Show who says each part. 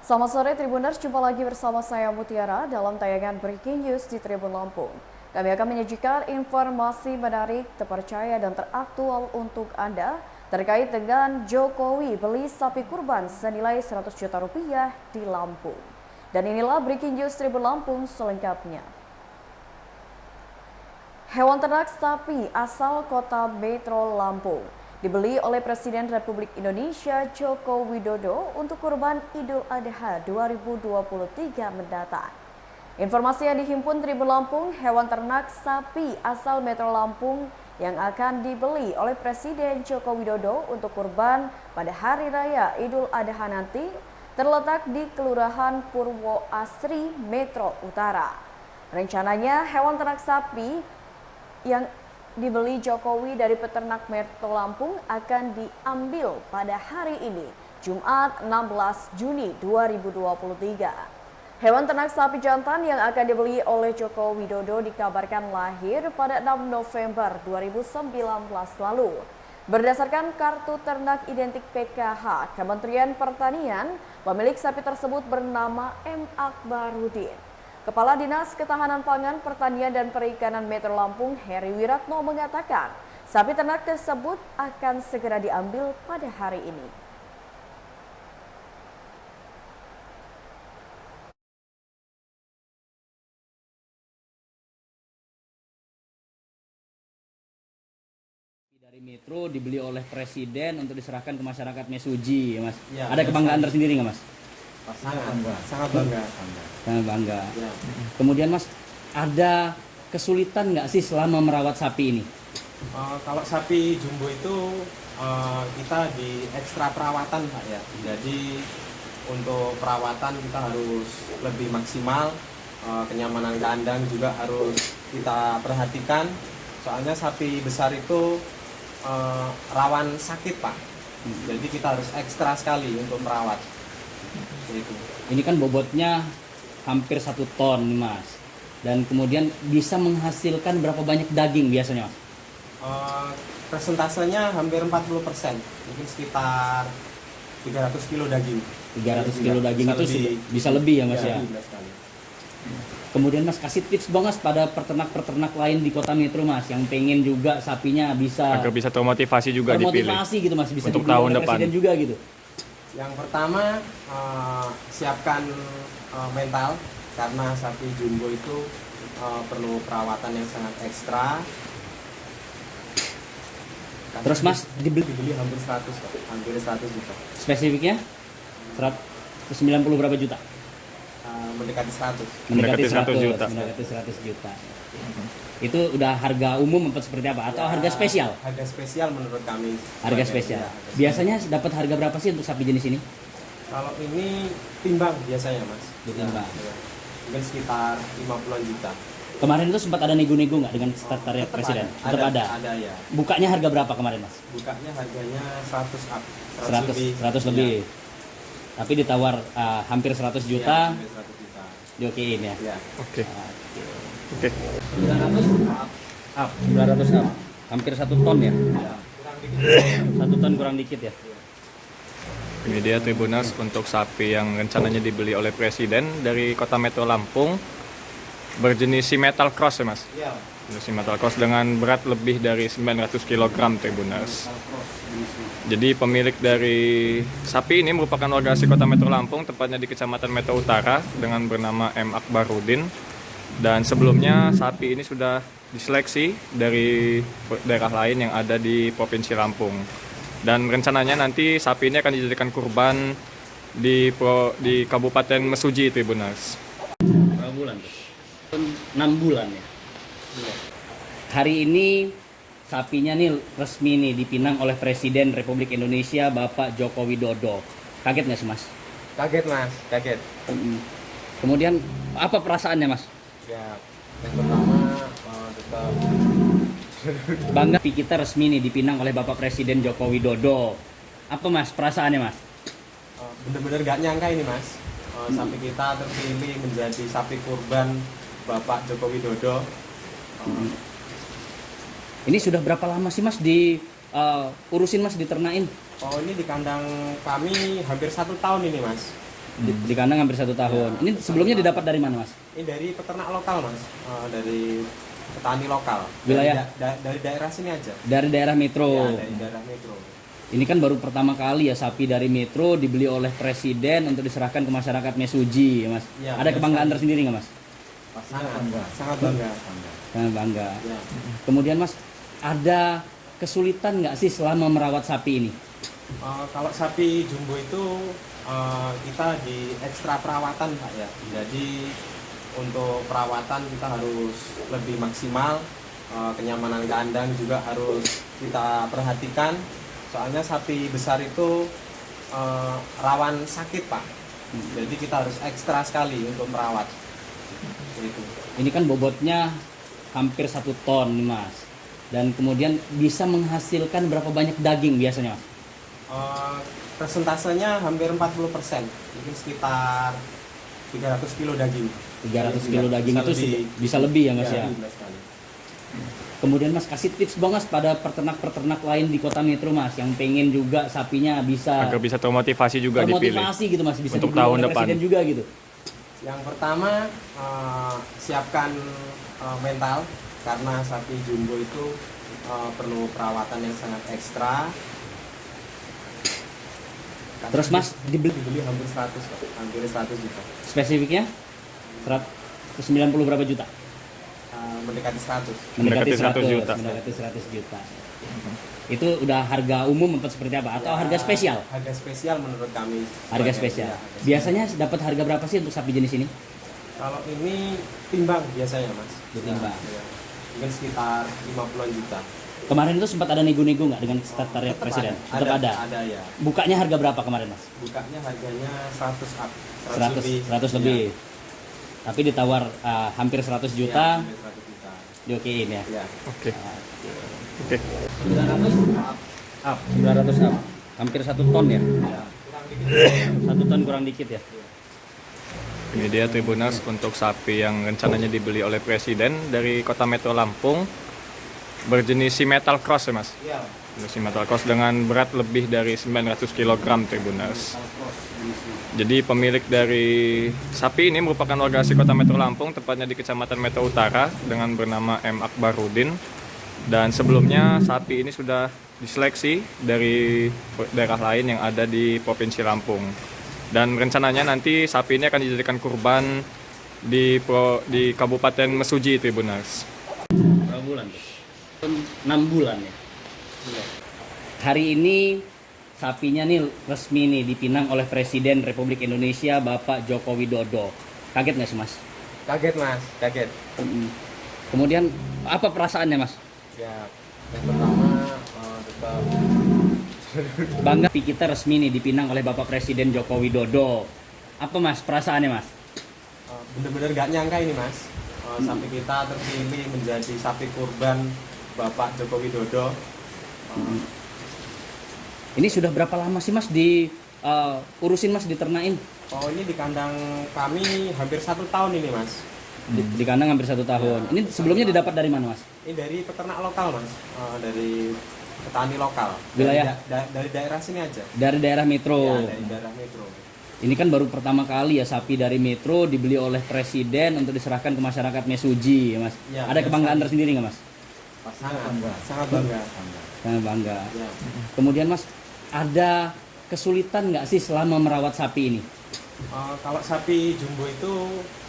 Speaker 1: Selamat sore Tribuners, jumpa lagi bersama saya Mutiara dalam tayangan Breaking News di Tribun Lampung. Kami akan menyajikan informasi menarik, terpercaya dan teraktual untuk Anda terkait dengan Jokowi beli sapi kurban senilai 100 juta rupiah di Lampung. Dan inilah Breaking News Tribun Lampung selengkapnya. Hewan ternak sapi asal kota Metro Lampung dibeli oleh Presiden Republik Indonesia Joko Widodo untuk kurban Idul Adha 2023 mendatang. Informasi yang dihimpun Tribun Lampung, hewan ternak sapi asal Metro Lampung yang akan dibeli oleh Presiden Joko Widodo untuk kurban pada Hari Raya Idul Adha nanti terletak di Kelurahan Purwo Asri, Metro Utara. Rencananya hewan ternak sapi yang dibeli Jokowi dari peternak Metro Lampung akan diambil pada hari ini, Jumat 16 Juni 2023. Hewan ternak sapi jantan yang akan dibeli oleh Joko Widodo dikabarkan lahir pada 6 November 2019 lalu. Berdasarkan kartu ternak identik PKH Kementerian Pertanian, pemilik sapi tersebut bernama M. Akbarudin. Kepala Dinas Ketahanan Pangan, Pertanian dan Perikanan Metro Lampung, Heri Wiratno mengatakan, sapi ternak tersebut akan segera diambil pada hari ini.
Speaker 2: Dari Metro dibeli oleh Presiden untuk diserahkan ke masyarakat Mesuji, Mas.
Speaker 3: Ya,
Speaker 2: ada kebanggaan tersendiri nggak, Mas?
Speaker 3: Sangat bangga.
Speaker 2: Sangat bangga.
Speaker 3: Ya.
Speaker 2: Kemudian, Mas, ada kesulitan nggak sih selama merawat sapi ini?
Speaker 3: Kalau sapi jumbo itu kita di ekstra perawatan, Pak, ya. Jadi untuk perawatan kita harus lebih maksimal, kenyamanan kandang juga harus kita perhatikan. Soalnya sapi besar itu rawan sakit, Pak. Jadi kita harus ekstra sekali untuk merawat. Gitu.
Speaker 2: Ini kan bobotnya hampir 1 ton, Mas. Dan kemudian bisa menghasilkan berapa banyak daging biasanya, Mas?
Speaker 3: Persentasenya hampir 40%, mungkin sekitar 300 kilo daging.
Speaker 2: 300 kilo daging itu bisa lebih ya, Mas, ya? Kemudian, Mas, kasih tips dong, Mas, pada peternak-peternak lain di Kota Metro, Mas, yang pengen juga sapinya bisa
Speaker 4: agar bisa termotivasi juga dipilih
Speaker 2: gitu, Mas, bisa
Speaker 4: untuk
Speaker 2: dipilih
Speaker 4: tahun
Speaker 2: oleh
Speaker 4: depan
Speaker 2: Presiden juga gitu.
Speaker 3: Yang pertama, siapkan mental, karena sapi jumbo itu perlu perawatan yang sangat ekstra.
Speaker 2: Terus, Mas, dibeli
Speaker 3: hampir 100, Pak. Hampir 100 juta.
Speaker 2: spesifiknya 190 berapa juta?
Speaker 3: Mendekati 100.
Speaker 4: Mendekati 100 juta.
Speaker 2: Mendekati 100 juta. Itu udah harga umum apa seperti apa? Atau harga spesial?
Speaker 3: Harga spesial menurut kami.
Speaker 2: Harga spesial. Biasanya dapat harga berapa sih untuk sapi jenis ini?
Speaker 3: Kalau ini timbang biasanya, Mas.
Speaker 2: Ditimbang.
Speaker 3: Ya. Mungkin sekitar 50-an juta.
Speaker 2: Kemarin itu sempat ada nego-nego nggak dengan sekretariat Presiden? Tetap ada.
Speaker 3: Ada, ya.
Speaker 2: Bukanya harga berapa kemarin, Mas?
Speaker 3: Bukanya harganya 100 up.
Speaker 2: 100 lebih. Tapi ditawar hampir 100 juta.
Speaker 3: Ya, hampir 100 juta.
Speaker 2: Diokein ya.
Speaker 3: Ya.
Speaker 4: Oke.
Speaker 2: 900 up. 900 up. Hampir 1 ton ya. 1 ton kurang dikit ya.
Speaker 4: Ini dia Tribuners untuk sapi yang rencananya dibeli oleh Presiden dari Kota Metro Lampung, berjenis metal cross ya, Mas.
Speaker 3: Iya.
Speaker 4: Jenis metal cross dengan berat lebih dari 900 kg Tribuners. Jadi pemilik dari sapi ini merupakan warga asli Kota Metro Lampung, tepatnya di Kecamatan Metro Utara, dengan bernama M. Akbarudin. Dan sebelumnya sapi ini sudah diseleksi dari daerah lain yang ada di Provinsi Lampung. Dan rencananya nanti sapi ini akan dijadikan kurban di Kabupaten Mesuji, Tribuners.
Speaker 2: Berapa bulan tuh? 6 bulan ya.
Speaker 3: Iya.
Speaker 2: Hari ini sapinya nih resmi nih dipinang oleh Presiden Republik Indonesia Bapak Joko Widodo. Kaget nggak sih, Mas?
Speaker 3: Kaget, Mas. Kaget.
Speaker 2: Kemudian apa perasaannya, Mas?
Speaker 3: Ya, yang pertama tetap
Speaker 2: Bangga kita resmi nih dipinang oleh Bapak Presiden Joko Widodo. Apa, Mas, perasaannya, Mas?
Speaker 3: bener-bener gak nyangka ini, Mas. Sapi kita terpilih menjadi sapi kurban Bapak Joko Widodo.
Speaker 2: Ini sudah berapa lama sih, Mas, urusin, Mas, diternain?
Speaker 3: Oh, ini di kandang kami hampir 1 tahun ini, Mas.
Speaker 2: Di kandang hampir 1 tahun. Ini sebelumnya didapat dari mana, Mas?
Speaker 3: Ini dari peternak lokal, Mas. Dari petani lokal.
Speaker 2: Wilayah?
Speaker 3: Dari daerah sini aja.
Speaker 2: Dari daerah Metro.
Speaker 3: Ya, dari daerah Metro.
Speaker 2: Ini kan baru pertama kali ya sapi dari Metro dibeli oleh Presiden untuk diserahkan ke masyarakat Mesuji, ya, Mas.
Speaker 3: Ya,
Speaker 2: Ada
Speaker 3: benar
Speaker 2: kebanggaan
Speaker 3: sekali.
Speaker 2: tersendiri nggak, Mas?
Speaker 3: Sangat bangga.
Speaker 2: Sangat bangga.
Speaker 3: Ya.
Speaker 2: Kemudian, Mas, ada kesulitan nggak sih selama merawat sapi ini?
Speaker 3: Kalau sapi jumbo itu kita di ekstra perawatan, Pak ya. Jadi untuk perawatan kita harus lebih maksimal, kenyamanan kandang juga harus kita perhatikan. Soalnya sapi besar itu rawan sakit, Pak. Jadi kita harus ekstra sekali untuk merawat. Gitu.
Speaker 2: Ini kan bobotnya hampir 1 ton nih, Mas. Dan kemudian bisa menghasilkan berapa banyak daging biasanya, Mas?
Speaker 3: Persentasenya hampir 40%, mungkin sekitar 300 kilo daging.
Speaker 2: 300 kilo daging itu bisa lebih ya, Mas ya?
Speaker 3: Lebih sekali.
Speaker 2: Kemudian, Mas, kasih tips dong, Mas, pada peternak-peternak lain di Kota Metro, Mas, yang pengen juga sapinya bisa
Speaker 4: Agar bisa termotivasi juga dipilih.
Speaker 2: termotivasi gitu, Mas, bisa
Speaker 4: Untuk
Speaker 2: dibeli
Speaker 4: tahun
Speaker 2: oleh
Speaker 4: depan.
Speaker 2: Presiden juga gitu.
Speaker 3: Yang pertama, siapkan mental, karena sapi jumbo itu perlu perawatan yang sangat ekstra. Karena
Speaker 2: Terus, Mas,
Speaker 3: dibeli hampir 100, Pak. Hampir 100 juta.
Speaker 2: Spesifiknya 190 berapa juta?
Speaker 3: Mendekati 100.
Speaker 4: Mendekati 100 juta.
Speaker 2: Mendekati 100 juta. Itu udah harga umum atau seperti apa? Atau harga spesial?
Speaker 3: Harga spesial menurut kami.
Speaker 2: Harga spesial. Biasanya dapat harga berapa sih untuk sapi jenis ini?
Speaker 3: Kalau ini timbang biasanya, Mas.
Speaker 2: Ditimbang.
Speaker 3: Ya. Mungkin sekitar 50-an juta.
Speaker 2: Kemarin itu sempat ada nego-nego nggak dengan sekretariat Presiden? Tetap ada.
Speaker 3: Ada ya.
Speaker 2: Bukanya harga berapa kemarin, Mas?
Speaker 3: Bukanya harganya 100 up.
Speaker 2: 100 lebih. Tapi ditawar hampir 100
Speaker 3: Iya,
Speaker 2: juta,
Speaker 3: hampir 100 juta.
Speaker 2: diokein ya.
Speaker 3: Ya.
Speaker 4: Oke. Oke.
Speaker 2: 900 up, 900 up. Hampir 1 ton ya.
Speaker 3: Ya. Kurang dikit.
Speaker 2: 1 ton kurang dikit ya.
Speaker 4: Ini dia Tribuners untuk sapi yang rencananya dibeli oleh Presiden dari Kota Metro Lampung, berjenis metal cross ya, Mas.
Speaker 3: Iya.
Speaker 4: Jenis metal cross dengan berat lebih dari 900 kg Tribuners. Jadi pemilik dari sapi ini merupakan warga asli Kota Metro Lampung, tepatnya di Kecamatan Metro Utara, dengan bernama M. Akbarudin. Dan sebelumnya sapi ini sudah diseleksi dari daerah lain yang ada di Provinsi Lampung. Dan rencananya nanti sapi ini akan dijadikan kurban di Kabupaten Mesuji, Tribuners.
Speaker 2: Berapa bulan tuh? 6 bulan ya.
Speaker 3: Iya.
Speaker 2: Hari ini sapinya nih resmi nih dipinang oleh Presiden Republik Indonesia Bapak Joko Widodo. Kaget nggak sih, Mas?
Speaker 3: Kaget, Mas. Kaget.
Speaker 2: Kemudian apa perasaannya, Mas?
Speaker 3: Ya. Yang pertama tetap
Speaker 2: Bangga kita resmi nih dipinang oleh Bapak Presiden Joko Widodo. Apa, Mas, perasaannya, Mas?
Speaker 3: bener-bener gak nyangka ini, Mas. Sapi kita terpilih menjadi sapi kurban Bapak Joko Widodo.
Speaker 2: Ini sudah berapa lama sih, Mas, urusin, Mas, diternain?
Speaker 3: Oh, ini di kandang kami hampir 1 tahun ini, Mas.
Speaker 2: Di kandang hampir 1 tahun. Ini sebelumnya didapat dari mana, Mas?
Speaker 3: Ini dari peternak lokal, Mas. Dari petani lokal.
Speaker 2: Wilayah?
Speaker 3: Dari daerah sini aja.
Speaker 2: Dari daerah Metro.
Speaker 3: Ya, dari daerah Metro.
Speaker 2: Ini kan baru pertama kali ya sapi dari Metro dibeli oleh Presiden untuk diserahkan ke masyarakat Mesuji, ya, Mas.
Speaker 3: Ya,
Speaker 2: Ada
Speaker 3: benar
Speaker 2: kebanggaan
Speaker 3: sekali.
Speaker 2: tersendiri nggak, Mas?
Speaker 3: Sangat bangga.
Speaker 2: Sangat bangga.
Speaker 3: Ya.
Speaker 2: Kemudian, Mas, ada kesulitan nggak sih selama merawat sapi ini?
Speaker 3: Kalau sapi jumbo itu